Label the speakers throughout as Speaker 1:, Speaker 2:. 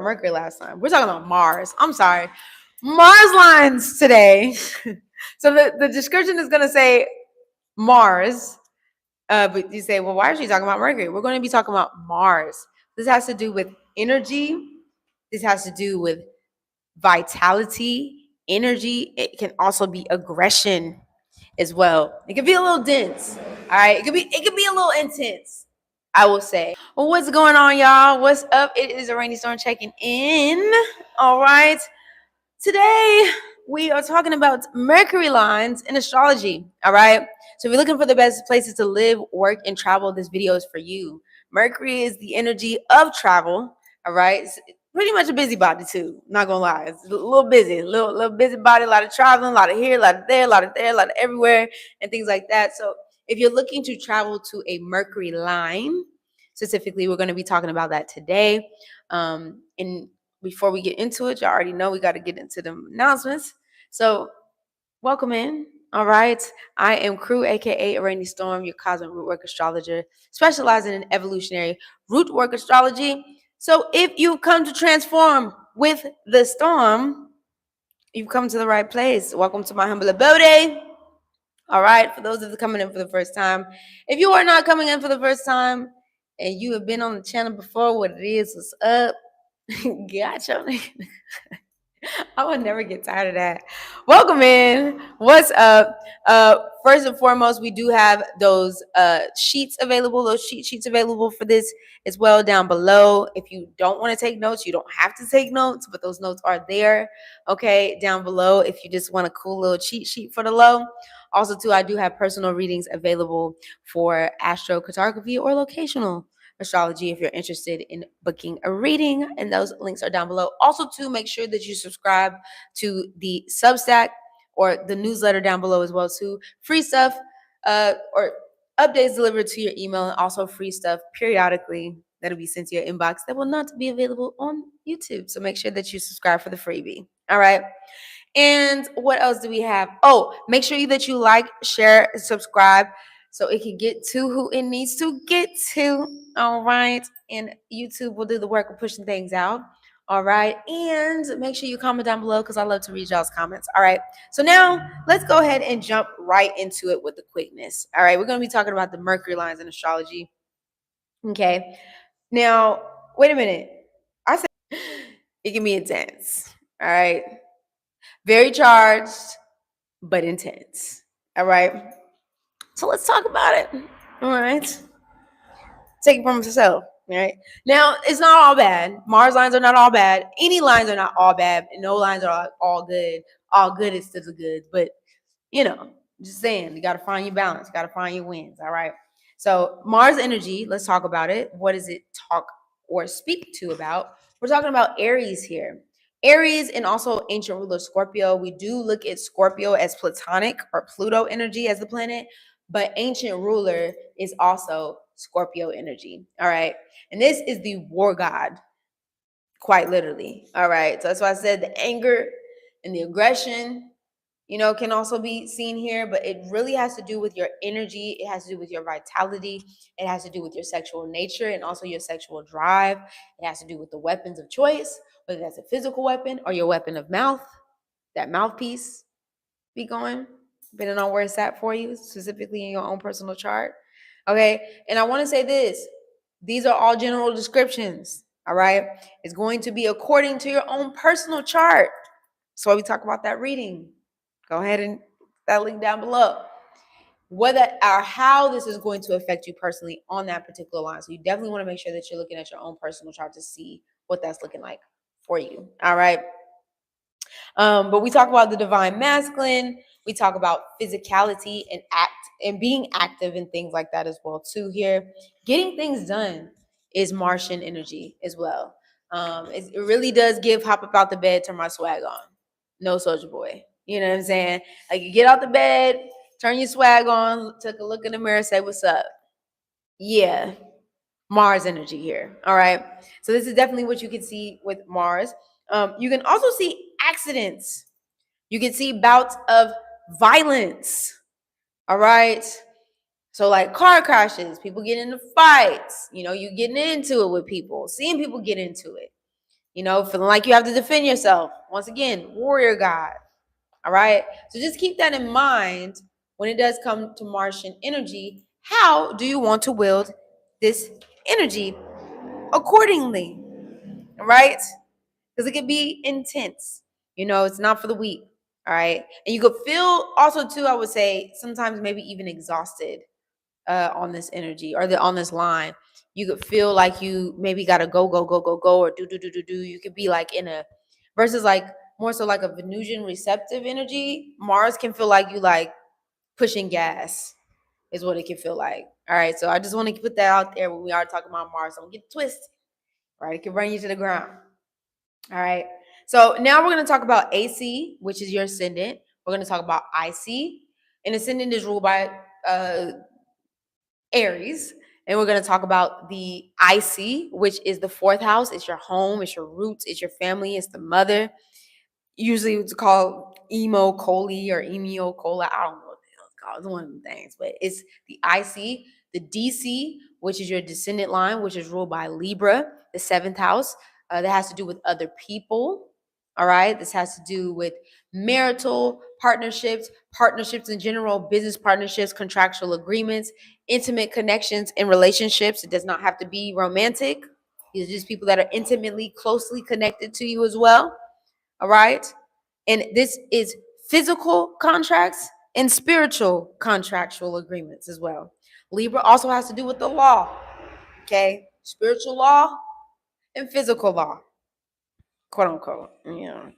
Speaker 1: Mercury last time. We're talking about Mars. I'm sorry. Mars lines today. So the description is going to say Mars. But you say, well, why is she talking about Mercury? We're going to be talking about Mars. This has to do with energy. This has to do with vitality, energy. It can also be aggression as well. It can be a little dense. All right. It could be a little intense, I will say. Well, what's going on, y'all? What's up? It is a rainy storm checking in. All right. Today we are talking about Mercury lines in astrology. All right. So if you're looking for the best places to live, work, and travel, this video is for you. Mercury is the energy of travel. All right. It's pretty much a busybody too. Not gonna lie. It's a little busy, little busybody, a lot of traveling, a lot of here, a lot of there, a lot of there, a lot of everywhere, and things like that. So if you're looking to travel to a Mercury line, specifically, we're going to be talking about that today. And before we get into it, y'all already know we got to get into the announcements. So welcome in. All right. I am Crew, aka Rainy Storm, your cosmic rootwork astrologer, specializing in evolutionary rootwork astrology. So if you've come to transform with the storm, you've come to the right place. Welcome to my humble abode. All right. For those of you coming in for the first time, if you are not coming in for the first time and you have been on the channel before, what it is, what's up? Gotcha. I would never get tired of that. Welcome in. What's up? First and foremost, we do have those sheets available, those cheat sheets available for this as well down below. If you don't want to take notes, you don't have to take notes, but those notes are there, okay, down below if you just want a cool little cheat sheet for the low. Also, too, I do have personal readings available for astrocartography or locational astrology if you're interested in booking a reading, and those links are down below. Also, to make sure that you subscribe to the Substack or the newsletter down below as well too. Free stuff or updates delivered to your email, and also free stuff periodically that'll be sent to your inbox that will not be available on YouTube. So make sure that you subscribe for the freebie. All right. And what else do we have? Oh, make sure that you like, share, and subscribe so it can get to who it needs to get to. All right. And YouTube will do the work of pushing things out. All right. And make sure you comment down below because I love to read y'all's comments. All right. So now let's go ahead and jump right into it with the quickness. All right. We're going to be talking about the Mercury lines in astrology. Okay. Now, wait a minute. I said it can be intense. All right. Very charged, but intense. All right. So let's talk about it. All right. Take it from myself. All right. Now, it's not all bad. Mars lines are not all bad. Any lines are not all bad. And no lines are all good. All good is still good. But, you know, just saying, you got to find your balance. You got to find your wins. All right. So, Mars energy, let's talk about it. What does it talk or speak to about? We're talking about Aries here. Aries and also ancient ruler Scorpio. We do look at Scorpio as platonic or Pluto energy as the planet, but ancient ruler is also Scorpio energy. All right. And this is the war god, quite literally. All right. So that's why I said the anger and the aggression, you know, can also be seen here, but it really has to do with your energy. It has to do with your vitality. It has to do with your sexual nature and also your sexual drive. It has to do with the weapons of choice, whether that's a physical weapon or your weapon of mouth, that mouthpiece be going, depending on where it's at for you, specifically in your own personal chart. Okay. And I want to say this, these are all general descriptions. All right. It's going to be according to your own personal chart. So we talk about that reading. Go ahead and that link down below. Whether or how this is going to affect you personally on that particular line. So you definitely want to make sure that you're looking at your own personal chart to see what that's looking like for you. All right. But we talk about the divine masculine. We talk about physicality and being active and things like that as well too here. Getting things done is Martian energy as well. It really does give hop up out the bed, turn my swag on. No soldier boy. You know what I'm saying? Like you get out the bed, turn your swag on, take a look in the mirror, say what's up. Yeah, Mars energy here. All right. So this is definitely what you can see with Mars. You can also see accidents. You can see bouts of violence. All right. So like car crashes, people get into fights, you know, you getting into it with people, seeing people get into it. feeling like you have to defend yourself. Once again, warrior god. All right. So just keep that in mind when it does come to Martian energy. How do you want to wield this energy accordingly? All right. Because it can be intense. It's not for the weak. All right. And you could feel also, too, I would say, sometimes maybe even exhausted on this energy or on this line. You could feel like you maybe got to go, go, go, go, go, or do. You could be like in a versus like more so like a Venusian receptive energy. Mars can feel like you like pushing gas is what it can feel like. All right. So I just want to put that out there when we are talking about Mars. Don't get twisted. Right. It can run you to the ground. All right. So now we're going to talk about AC, which is your ascendant. We're going to talk about IC. And ascendant is ruled by Aries. And we're going to talk about the IC, which is the fourth house. It's your home, it's your roots, it's your family, it's the mother. Usually it's called emo coli or emio cola. I don't know what the hell it's called. It's one of the things, but it's the IC, the DC, which is your descendant line, which is ruled by Libra, the seventh house. That has to do with other people. All right. This has to do with marital partnerships in general, business partnerships, contractual agreements, intimate connections and relationships. It does not have to be romantic. These are just people that are intimately, closely connected to you as well. All right. And this is physical contracts and spiritual contractual agreements as well. Libra also has to do with the law. Okay. Spiritual law and physical law. Quote unquote,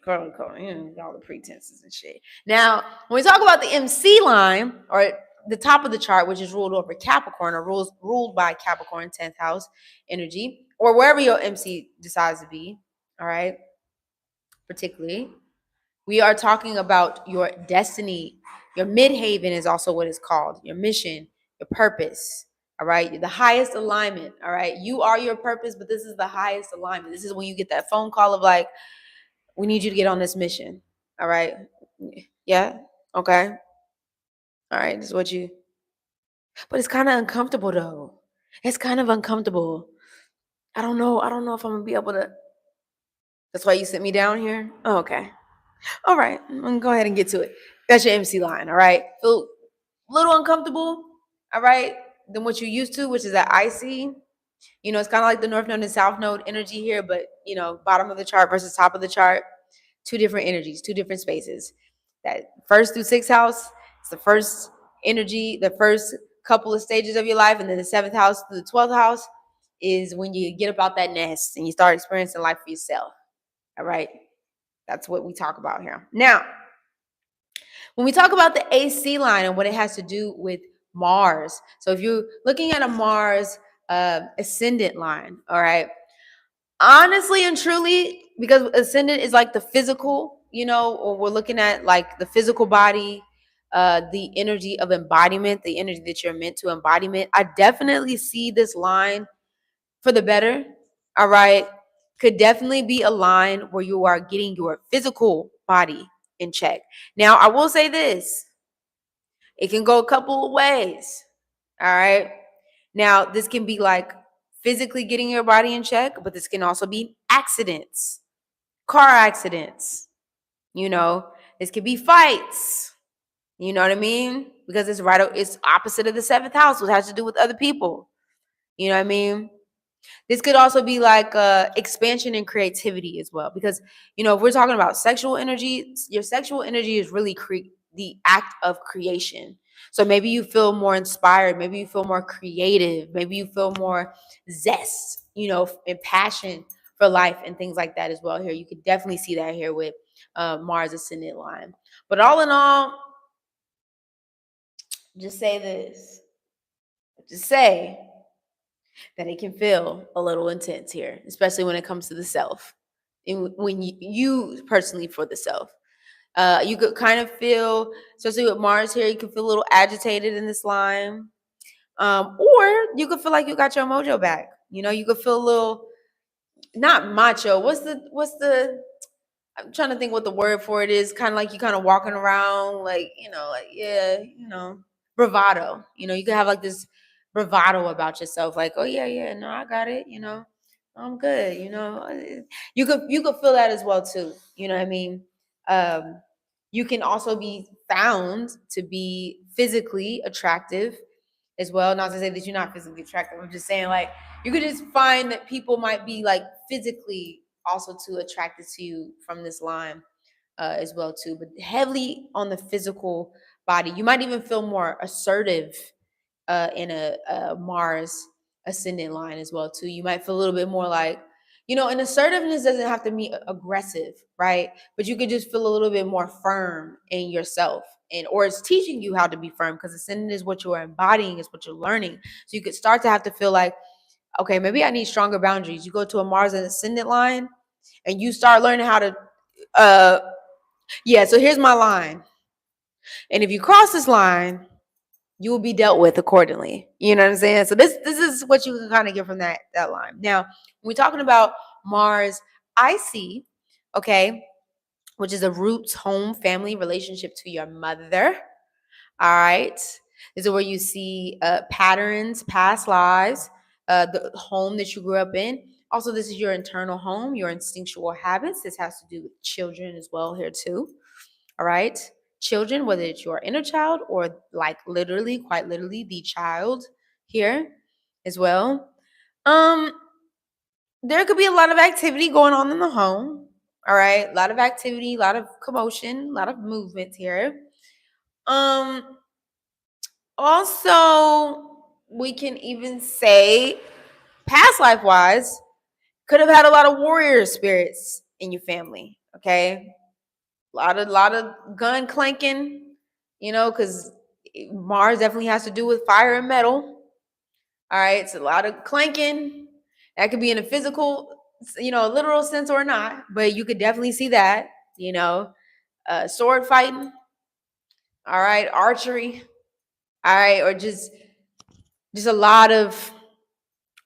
Speaker 1: quote unquote, all the pretenses and shit. Now, when we talk about the MC line or the top of the chart, which is ruled over Capricorn or ruled by Capricorn, 10th house energy, or wherever your MC decides to be, all right, particularly, we are talking about your destiny. Your midhaven is also what it's called, your mission, your purpose. All right. The highest alignment. All right. You are your purpose, but this is the highest alignment. This is when you get that phone call of like, we need you to get on this mission. All right. Yeah. Okay. All right. This is what but it's kind of uncomfortable though. It's kind of uncomfortable. I don't know. I don't know if I'm going to be able to. That's why you sent me down here. Oh, okay. All right. I'm going to go ahead and get to it. That's your MC line. All right. Feel a little uncomfortable. All right. Than what you're used to, which is that IC. It's kind of like the North Node and South Node energy here, but, bottom of the chart versus top of the chart. Two different energies, two different spaces. That first through sixth house, it's the first energy, the first couple of stages of your life. And then the seventh house through the 12th house is when you get up out that nest and you start experiencing life for yourself. All right. That's what we talk about here. Now, when we talk about the AC line and what it has to do with Mars. So if you're looking at a Mars ascendant line, all right, honestly and truly, because ascendant is like the physical, or we're looking at like the physical body, the energy of embodiment, the energy that you're meant to embodiment. I definitely see this line for the better. All right. Could definitely be a line where you are getting your physical body in check. Now, I will say this. It can go a couple of ways. All right. Now, this can be like physically getting your body in check, but this can also be accidents, car accidents. This could be fights. You know what I mean? Because it's opposite of the seventh house, which has to do with other people. You know what I mean? This could also be like expansion and creativity as well. Because, if we're talking about sexual energy, your sexual energy is really the act of creation. So maybe you feel more inspired. Maybe you feel more creative. Maybe you feel more zest, and passion for life and things like that as well here. You could definitely see that here with Mars ascendant line. But all in all, just say this. Just say that it can feel a little intense here, especially when it comes to the self. And when you personally for the self. You could kind of feel, especially with Mars here, you can feel a little agitated in this line. Or you could feel like you got your mojo back. You could feel a little, not macho. I'm trying to think what the word for it is. Kind of like you kind of walking around bravado. You could have like this bravado about yourself. Like, oh yeah, no, I got it. I'm good. You could feel that as well too. You know what I mean? Um, you can also be found to be physically attractive as well. Not to say that you're not physically attractive. I'm just saying like you could just find that people might be like physically also too attracted to you from this line as well too. But heavily on the physical body, you might even feel more assertive in a Mars ascendant line as well too. You might feel a little bit more like, and assertiveness doesn't have to be aggressive, right? But you could just feel a little bit more firm in yourself, and or it's teaching you how to be firm because ascendant is what you're embodying, is what you're learning. So you could start to have to feel like, okay, maybe I need stronger boundaries. You go to a Mars and ascendant line, and you start learning how to, uh, yeah. So here's my line, and if you cross this line, you will be dealt with accordingly. You know what I'm saying? So this is what you can kind of get from that line. Now, when we're talking about Mars IC, okay, which is a roots, home, family relationship to your mother. All right. This is where you see patterns, past lives, the home that you grew up in. Also, this is your internal home, your instinctual habits. This has to do with children as well here too. All right. Children, whether it's your inner child or like literally, quite literally, the child here as well. Um, there could be a lot of activity going on in the home. All right. A lot of activity, a lot of commotion, a lot of movement here. Um, Also, we can even say, past life wise, could have had a lot of warrior spirits in your family. Okay, a lot of gun clanking, because Mars definitely has to do with fire and metal. All right, it's a lot of clanking. That could be in a physical, literal sense or not, but you could definitely see that. Sword fighting. All right, archery. All right, or just a lot of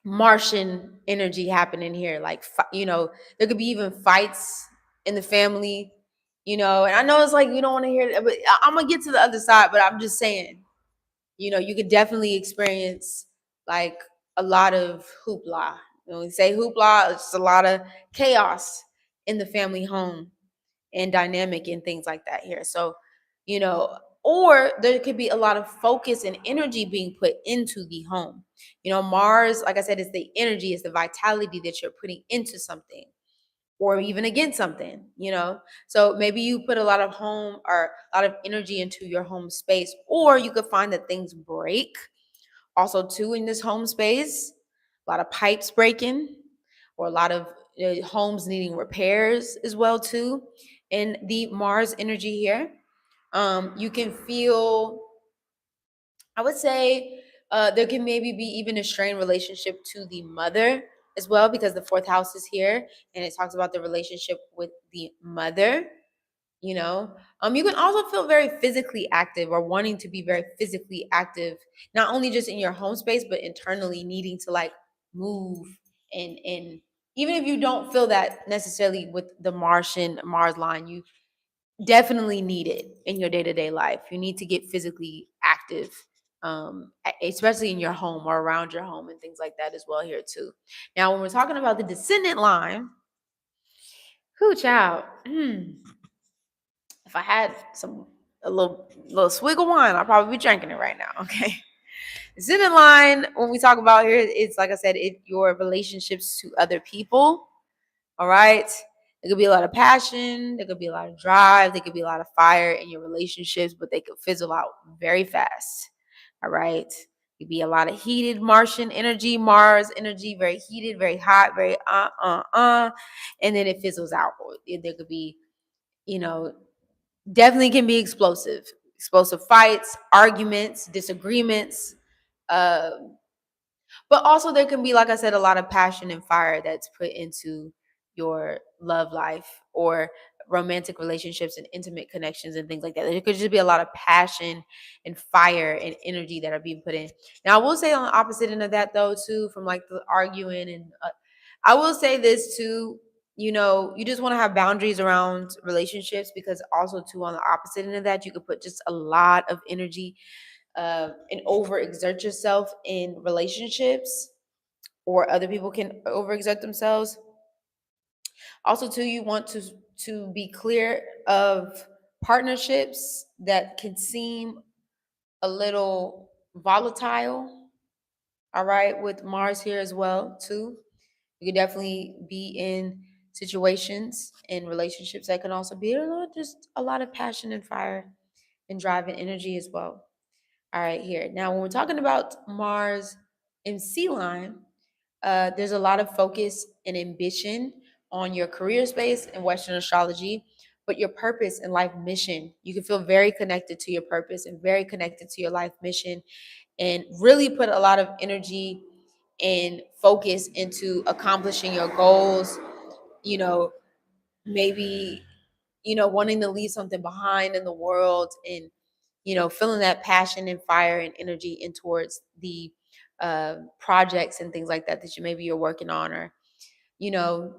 Speaker 1: Martian energy happening here. Like, there could be even fights in the family, and I know it's like you don't want to hear it, but I'm gonna get to the other side. But I'm just saying, you could definitely experience like a lot of hoopla. When we say hoopla, it's just a lot of chaos in the family home and dynamic and things like that here. So, you know, or there could be a lot of focus and energy being put into the home. Mars, like I said, is the energy, is the vitality that you're putting into something or even against something. So maybe you put a lot of home or a lot of energy into your home space, or you could find that things break also too in this home space, a lot of pipes breaking or a lot of homes needing repairs as well too. And the Mars energy here, you can feel, I would say, there can maybe be even a strained relationship to the mother as well, because the fourth house is here and it talks about the relationship with the mother. You can also feel very physically active or wanting to be very physically active, not only just in your home space, but internally needing to like move and even if you don't feel that necessarily with the Mars line, you definitely need it in your day-to-day life. You need to get physically active, especially in your home or around your home and things like that as well here too. Now, when we're talking about the descendant line, who child? If I had a little swig of wine, I'd probably be drinking it right now. Okay. Descendant line, when we talk about here, it's like I said, your relationships to other people. All right. There could be a lot of passion, there could be a lot of drive, there could be a lot of fire in your relationships, but they could fizzle out very fast. All right. Could be a lot of heated Martian energy, Mars energy, very heated, very hot, very and then it fizzles out. Or there could be, you know, definitely can be explosive fights, arguments, disagreements. Uh, but also there can be, like I said, a lot of passion and fire that's put into your love life or romantic relationships and intimate connections and things like that. There could just be a lot of passion and fire and energy that are being put in. Now, I will say on the opposite end of that, though, too, from like the arguing and I will say this too. You just want to have boundaries around relationships, because also too on the opposite end of that, you could put just a lot of energy and overexert yourself in relationships, or other people can overexert themselves. Also, too, you want to be clear of partnerships that can seem a little volatile. All right, with Mars here as well, too. You could definitely be in situations and relationships that can also be just a lot of passion and fire and drive and energy as well. All right, here. Now, when we're talking about Mars in Sea Line, there's a lot of focus and ambition on your career space in Western astrology, but your purpose and life mission. You can feel very connected to your purpose and very connected to your life mission, and really put a lot of energy and focus into accomplishing your goals. You know, maybe, wanting to leave something behind in the world, and feeling that passion and fire and energy in towards the projects and things like that that you're working on, or you know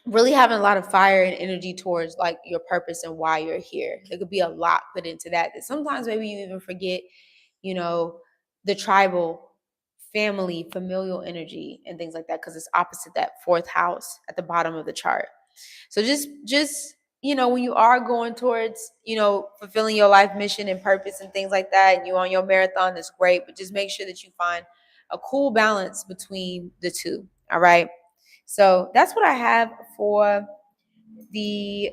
Speaker 1: really having a lot of fire and energy towards like your purpose and why you're here. There could be a lot put into that sometimes maybe you even forget, you know the tribal, family, familial energy and things like that, because it's opposite that fourth house at the bottom of the chart. So just when you are going towards, fulfilling your life mission and purpose and things like that, and you on your marathon, that's great. But just make sure that you find a cool balance between the two. All right. So that's what I have for the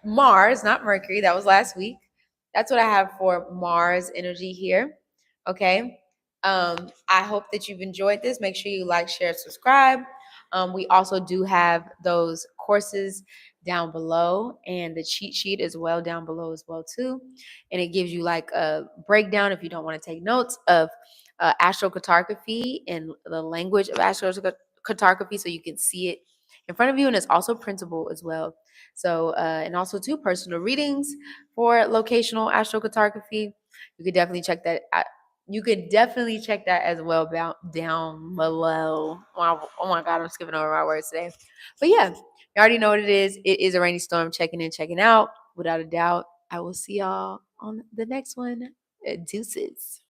Speaker 1: Mars, not Mercury. That was last week. That's what I have for Mars energy here. Okay. I hope that you've enjoyed this. Make sure you like, share, subscribe. We also do have those courses down below, and the cheat sheet as well down below as well too. And it gives you like a breakdown, if you don't want to take notes, of astrocartography and the language of astrocartography, so you can see it in front of you. And it's also printable as well. So, and also two personal readings for locational astrocartography. You could definitely check that out. You could definitely check that as well down below. Wow, oh my God, I'm skipping over my words today. But yeah, you already know what it is. It is a rainy storm. Checking in, checking out. Without a doubt, I will see y'all on the next one. Deuces.